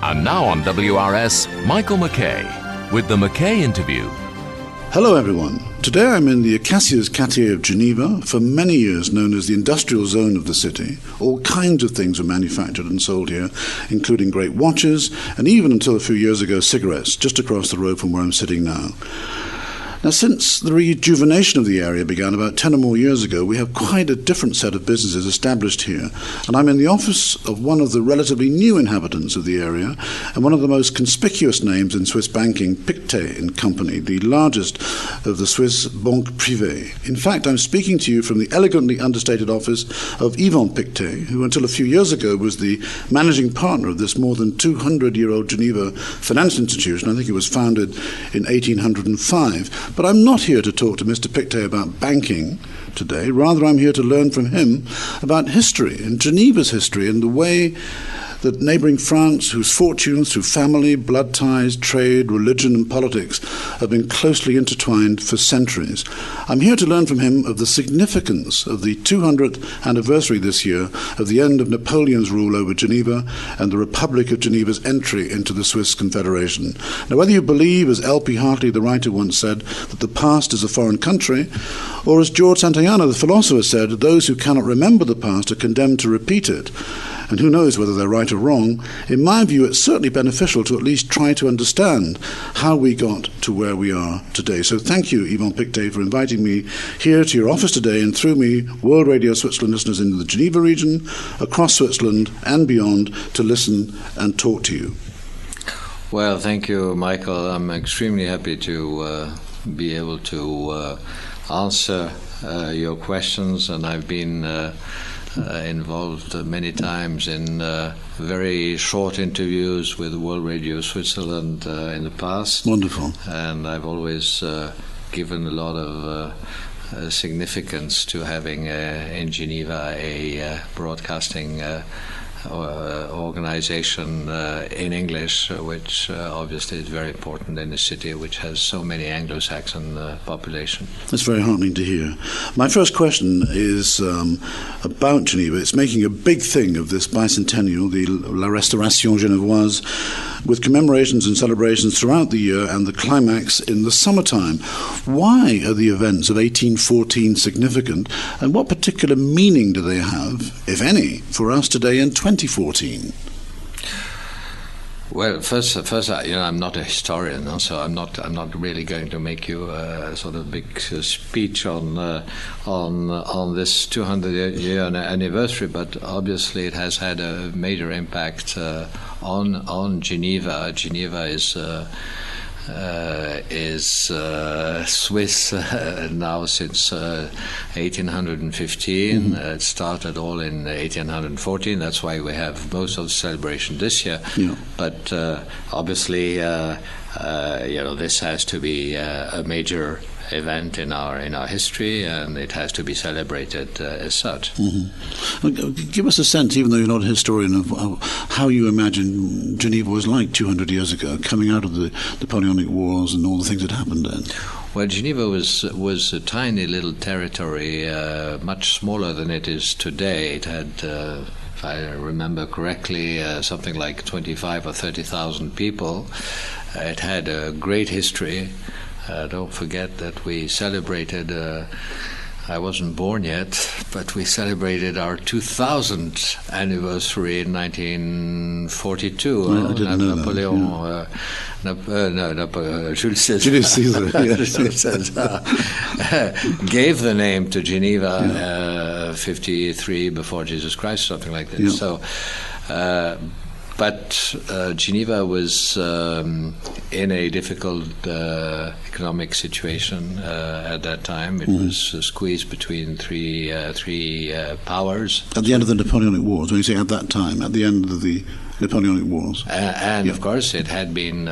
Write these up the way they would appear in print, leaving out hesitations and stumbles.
And now on WRS, Michael McKay with the McKay Interview. Hello everyone. Today I'm in the Acacias Quartier of Geneva, for many years known as the industrial zone of the city. All kinds of things were manufactured and sold here, including great watches, and even until a few years ago, cigarettes, just across the road from where I'm sitting now. Now, since the rejuvenation of the area began about 10 or more years ago, we have quite a different set of businesses established here. And I'm in the office of one of the relatively new inhabitants of the area, and one of the most conspicuous names in Swiss banking, Pictet and Company, the largest of the Swiss banques privées. In fact, I'm speaking to you from the elegantly understated office of Yvan Pictet, who until a few years ago was the managing partner of this more than 200-year-old Geneva financial institution. I think it was founded in 1805. But I'm not here to talk to Mr. Pictet about banking today. Rather, I'm here to learn from him about history, and Geneva's history, and the way that neighbouring France, whose fortunes through family, blood ties, trade, religion and politics have been closely intertwined for centuries. I'm here to learn from him of the significance of the 200th anniversary this year of the end of Napoleon's rule over Geneva and the Republic of Geneva's entry into the Swiss Confederation. Now, whether you believe, as L.P. Hartley, the writer, once said, that the past is a foreign country, or as George Santayana, the philosopher, said, those who cannot remember the past are condemned to repeat it. And who knows whether they're right or wrong. In my view, it's certainly beneficial to at least try to understand how we got to where we are today. So thank you, Yvan Pictet, for inviting me here to your office today, and through me, World Radio Switzerland listeners in the Geneva region, across Switzerland and beyond, to listen and talk to you. Well, thank you, Michael. I'm extremely happy to be able to answer your questions, and I've been involved many times in very short interviews with World Radio Switzerland in the past. Wonderful. And I've always given a lot of significance to having in Geneva a broadcasting organization in English, which obviously is very important in a city which has so many Anglo-Saxon population. That's very heartening to hear. My first question is about Geneva. It's making a big thing of this bicentennial, the La Restauration genevoise, with commemorations and celebrations throughout the year and the climax in the summertime. Why are the events of 1814 significant, and what particular meaning do they have, if any, for us today in 2014? Well, first, I'm not a historian, so I'm not really going to make you a sort of big speech on this 200-year anniversary. But obviously, it has had a major impact on Geneva. Geneva is Swiss now since 1815. Mm-hmm. It started all in 1814. That's why we have most of the celebration this year. Yeah. But obviously, this has to be a major event in our history, and it has to be celebrated as such. Mm-hmm. Give us a sense, even though you're not a historian, of how you imagine Geneva was like 200 years ago, coming out of the Napoleonic Wars and all the things that happened then. Well, Geneva was a tiny little territory, much smaller than it is today. It had, if I remember correctly, something like 25 or 30,000 people. It had a great history. Don't forget that we celebrated, I wasn't born yet, but we celebrated our 2000th anniversary in 1942. I didn't know Napoleon, Jules Caesar. Julius Caesar, gave the name to Geneva 53 before Jesus Christ, something like that. Yeah. So, But Geneva was in a difficult economic situation at that time. It was squeezed between three powers. At the end of the Napoleonic Wars, when you say at that time, at the end of the Napoleonic Wars. And of course, it had been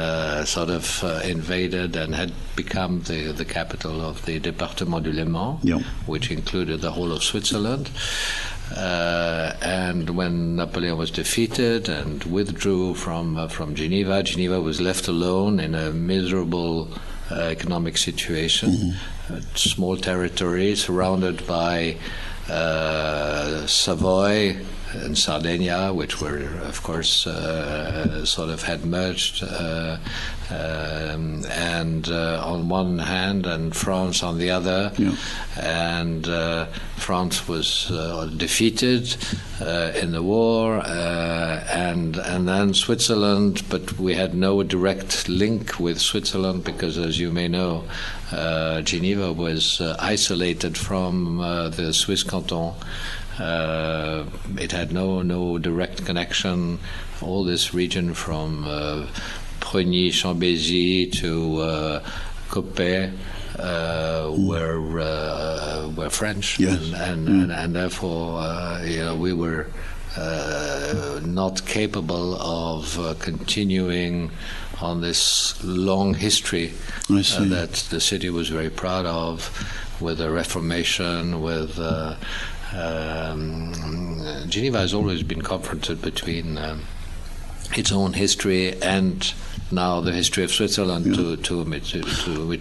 sort of invaded and had become the capital of the Département du Léman, which included the whole of Switzerland. And when Napoleon was defeated and withdrew from Geneva, Geneva was left alone in a miserable economic situation, a small territory surrounded by Savoy and Sardinia, which were, of course, sort of had merged, and on one hand, and France on the other, and France was defeated in the war, and then Switzerland, but we had no direct link with Switzerland because, as you may know, Geneva was isolated from the Swiss canton. It had no direct connection. All this region from Progny, Chambézy to Coppet were French, and therefore we were not capable of continuing on this long history that the city was very proud of, with the Reformation, with Geneva has always been confronted between its own history and now the history of Switzerland to which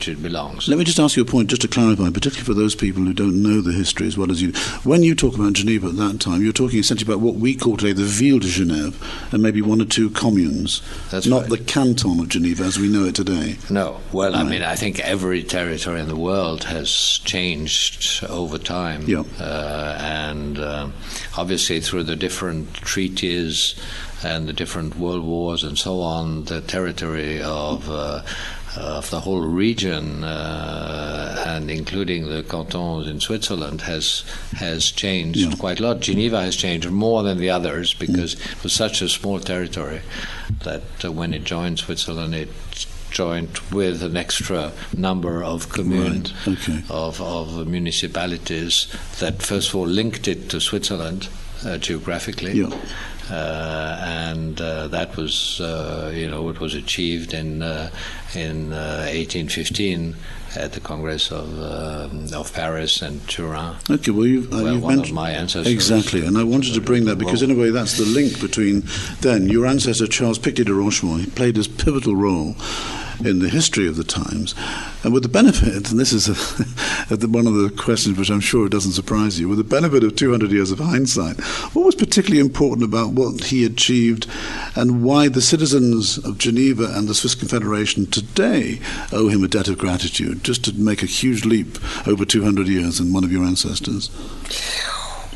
it belongs. Let me just ask you a point, just to clarify, particularly for those people who don't know the history as well as you. When you talk about Geneva at that time, you're talking essentially about what we call today the Ville de Genève and maybe one or two communes. That's not right. The canton of Geneva as we know it today. No. Well, I mean, I think every territory in the world has changed over time. And obviously through the different treaties and the different world wars and so on, the territory of the whole region, and including the cantons in Switzerland, has changed quite a lot. Geneva has changed more than the others because it was such a small territory that when it joined Switzerland, it joined with an extra number of communes, of municipalities that first of all linked it to Switzerland geographically. And that was, what was achieved in 1815 at the Congress of Paris and Turin. Okay, well, you've one of my ancestors. Exactly, and I wanted to bring that because in a way that's the link between then your ancestor Charles Pictet de Rochemont. He played this pivotal role in the history of the times, and with the benefit, and this is one of the questions which I'm sure doesn't surprise you, with the benefit of 200 years of hindsight, what was particularly important about what he achieved and why the citizens of Geneva and the Swiss Confederation today owe him a debt of gratitude, just to make a huge leap over 200 years in one of your ancestors?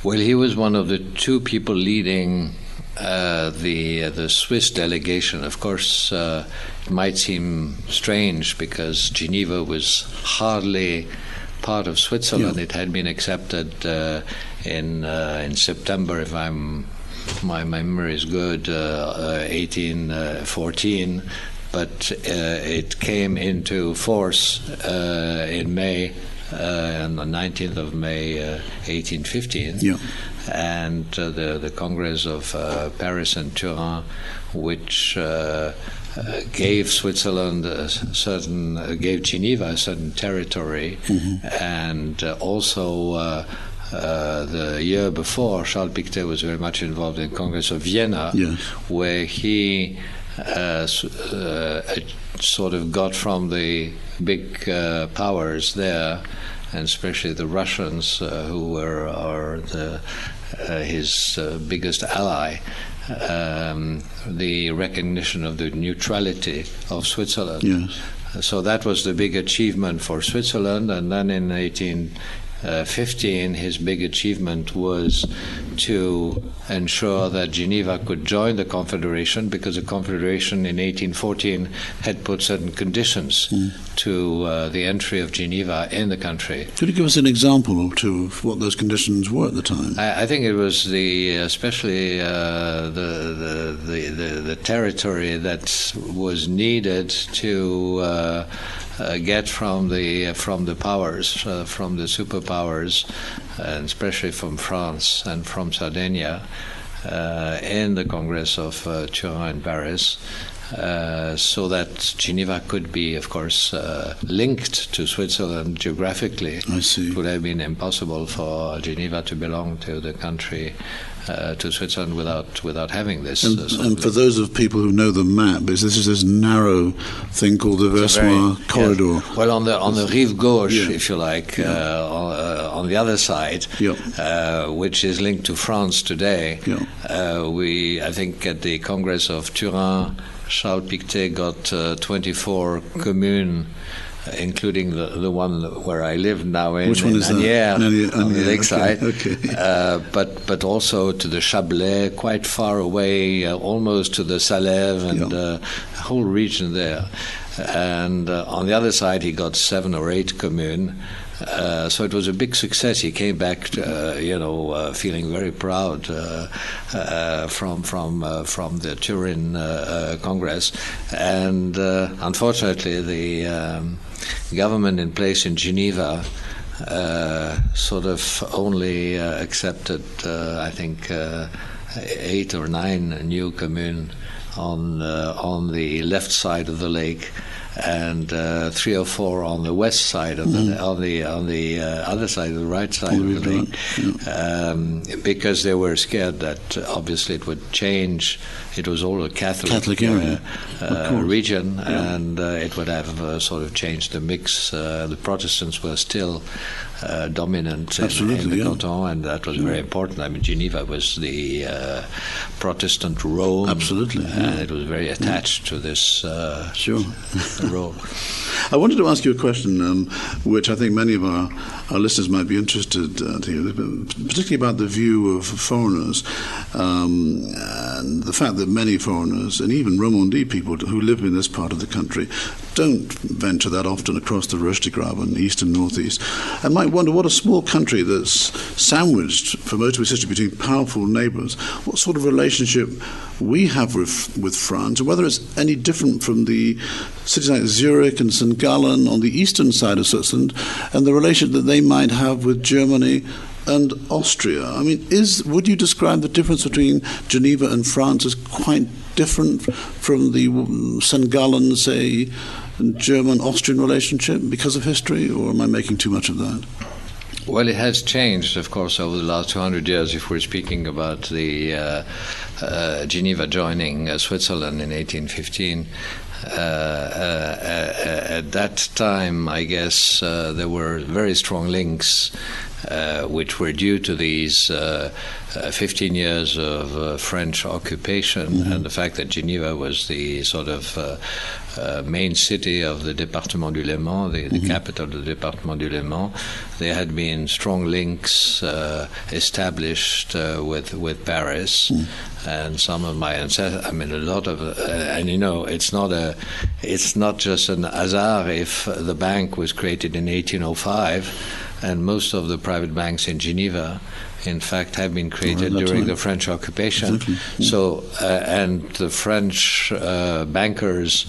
Well, he was one of the two people leading the Swiss delegation. Of course, it might seem strange because Geneva was hardly part of Switzerland. It had been accepted in September, if my memory is good, 1814. But it came into force in May, on the 19th of May, 1815. And the Congress of Paris and Turin, which gave Switzerland gave Geneva a certain territory, and also the year before, Charles Pictet was very much involved in the Congress of Vienna, where he sort of got from the big powers there, and especially the Russians, who are his biggest ally, the recognition of the neutrality of Switzerland. So that was the big achievement for Switzerland. And then in 1815, his big achievement was to ensure that Geneva could join the Confederation, because the Confederation in 1814 had put certain conditions to the entry of Geneva in the country. Could you give us an example or two of what those conditions were at the time? I think it was especially the territory that was needed to get from the powers, from the superpowers, and especially from France and from Sardinia, in the Congress of Turin and Paris, so that Geneva could be, of course, linked to Switzerland geographically. I see. It would have been impossible for Geneva to belong to the country to Switzerland without having this. And for those of people who know the map, this is this narrow thing called the Versoix corridor. Yes. Well, on the rive gauche, if you like, on the other side, which is linked to France today, I think at the Congress of Turin, Charles Pictet got 24 communes, including the one where I live now in Which one is that? On the lakeside. Okay. But also to the Chablais, quite far away, almost to the Salève and the whole region there. And on the other side, he got 7 or 8 communes. So it was a big success. He came back, feeling very proud from the Turin Congress, and unfortunately, the government in place in Geneva sort of only accepted, I think, 8 or 9 new communes on the left side of the lake, and 3 or 4 on the west side of the on the other side, the right side of the lake, because they were scared that obviously it would change. It was all a Catholic area, region, and it would have sort of changed the mix. The Protestants were still dominant in the canton, and that was very important. I mean, Geneva was the Protestant Rome, and it was very attached to this role. I wanted to ask you a question, which I think many of our listeners might be interested to hear, particularly about the view of foreigners, and the fact that many foreigners, and even Romandie people who live in this part of the country, don't venture that often across the Röstigraben, east and northeast, and might wonder what a small country that's sandwiched for most of its history between powerful neighbours, what sort of relationship we have with France, and whether it's any different from the cities like Zurich and St. Gallen on the eastern side of Switzerland, and the relationship that they might have with Germany and Austria. I mean, would you describe the difference between Geneva and France as quite different from the St. Gallen, say, German-Austrian relationship because of history, or am I making too much of that? Well, it has changed, of course, over the last 200 years, if we're speaking about the Geneva joining Switzerland in 1815. At that time, I guess, there were very strong links which were due to these 15 years of French occupation, and the fact that Geneva was the sort of main city of the Département du Léman, the capital of the Département du Léman. There had been strong links established with Paris, and some of my ancestors. I mean, a lot of, and it's not just an hazard if the bank was created in 1805. And most of the private banks in Geneva, in fact, have been created during the French occupation. So, and the French bankers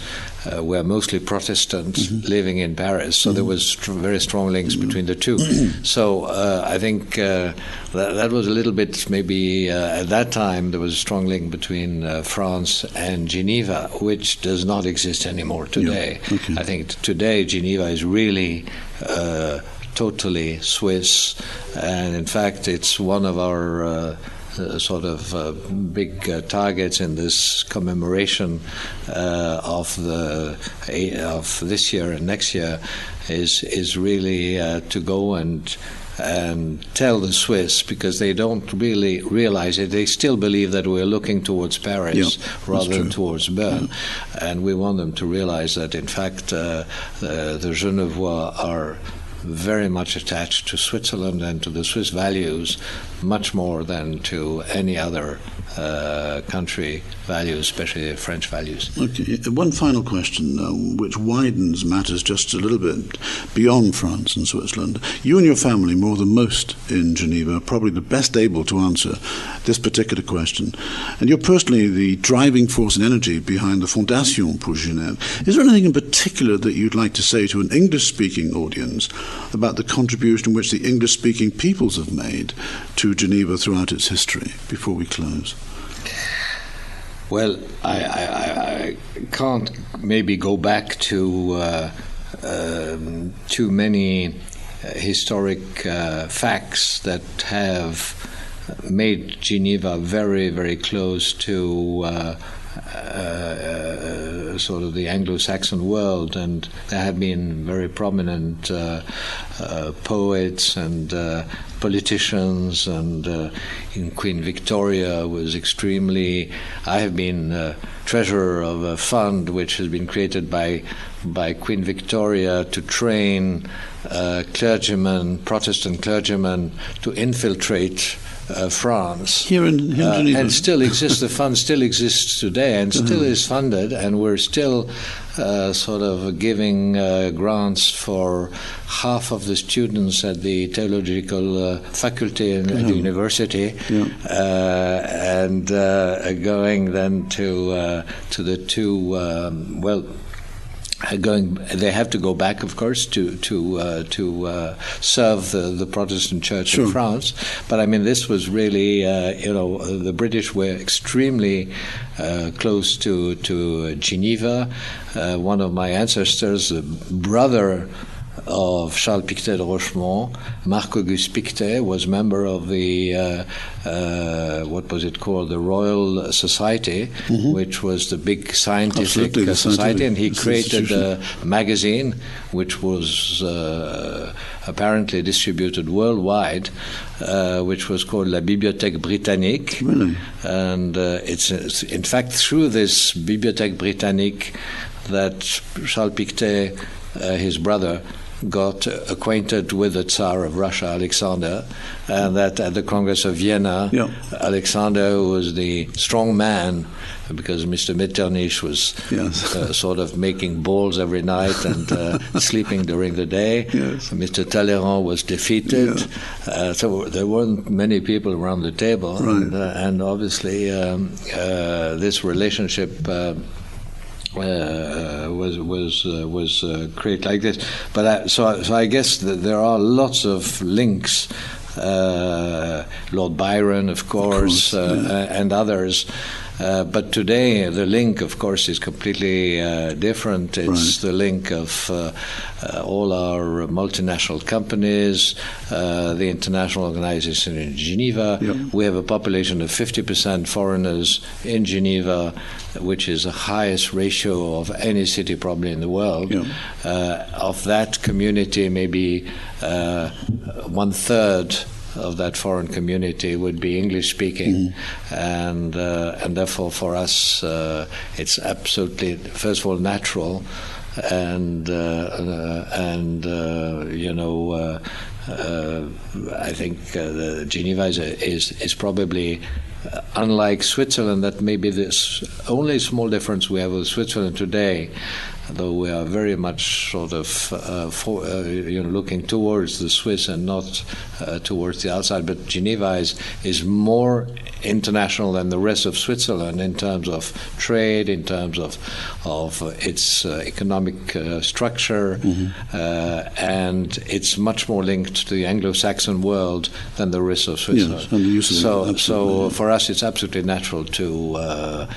were mostly Protestants living in Paris. So there was very strong links between the two. So I think that was a little bit, maybe at that time, there was a strong link between France and Geneva, which does not exist anymore today. I think today Geneva is really totally Swiss, and in fact it's one of our sort of big targets in this commemoration of this year and next year is really to go and tell the Swiss, because they don't really realize it. They still believe that we're looking towards Paris rather than towards Bern. And we want them to realize that, in fact, the Genevois are very much attached to Switzerland and to the Swiss values, much more than to any other country values, especially French values. Okay, one final question, which widens matters just a little bit beyond France and Switzerland. You and your family, more than most in Geneva, are probably the best able to answer this particular question. And you're personally the driving force and energy behind the Fondation pour Genève. Is there anything in particular that you'd like to say to an English-speaking audience about the contribution which the English-speaking peoples have made to Geneva throughout its history, before we close? Well, I can't maybe go back to too many historic facts that have made Geneva very, very close to sort of the Anglo-Saxon world, and there have been very prominent poets and politicians, and Queen Victoria was extremely. I have been treasurer of a fund which has been created by Queen Victoria to train clergymen, Protestant clergymen, to infiltrate France. Here in Geneva. And still exists. The fund still exists today and still is funded, and we're still sort of giving grants for half of the students at the theological faculty at the university, and going then to the two they have to go back, of course, to serve the Protestant Church in France. But I mean, this was really, the British were extremely close to Geneva. One of my ancestors, the brother of Charles Pictet de Rochemont, Marc-Auguste Pictet, was member of the what was it called, the Royal Society, which was the big scientific society, and he created a magazine which was apparently distributed worldwide, which was called La Bibliothèque Britannique. Really? And it's in fact through this Bibliothèque Britannique that Charles Pictet, his brother, got acquainted with the Tsar of Russia, Alexander, and that at the Congress of Vienna, Alexander was the strong man, because Mr. Metternich was sort of making balls every night and sleeping during the day. Mr. Talleyrand was defeated. So there weren't many people around the table. And obviously this relationship was created like this. But so I guess that there are lots of links. Lord Byron, of course, and others. But today, the link, of course, is completely different. It's the link of all our multinational companies, the international organization in Geneva. We have a population of 50% foreigners in Geneva, which is the highest ratio of any city probably in the world. Of that community, maybe 1/3 of that foreign community would be English speaking, and therefore for us it's absolutely, first of all, natural, and I think Geneva is probably unlike Switzerland, that maybe this only small difference we have with Switzerland today, though we are very much sort of looking towards the Swiss and not towards the outside. But Geneva is more international than the rest of Switzerland in terms of trade, in terms of its economic structure, and it's much more linked to the Anglo-Saxon world than the rest of Switzerland. So for us, it's absolutely natural to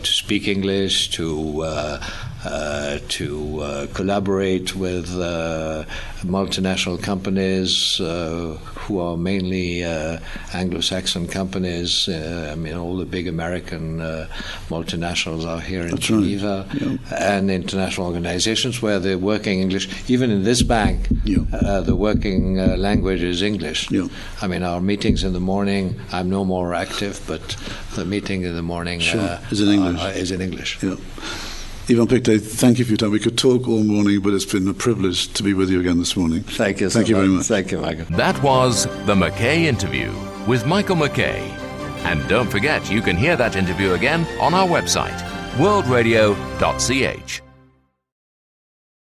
speak English, to collaborate with multinational companies who are mainly Anglo-Saxon companies. I mean, all the big American multinationals are here in Geneva, and international organizations where they're working English. Even in this bank, the working language is English. I mean, our meetings in the morning, I'm no more active, but the meeting in the morning is in English. Is in English. Yvan Pictet, thank you for your time. We could talk all morning, but it's been a privilege to be with you again this morning. Thank you Thank you very much. Thank you, Michael. That was the Mackay Interview with Michael Mackay. And don't forget, you can hear that interview again on our website, worldradio.ch.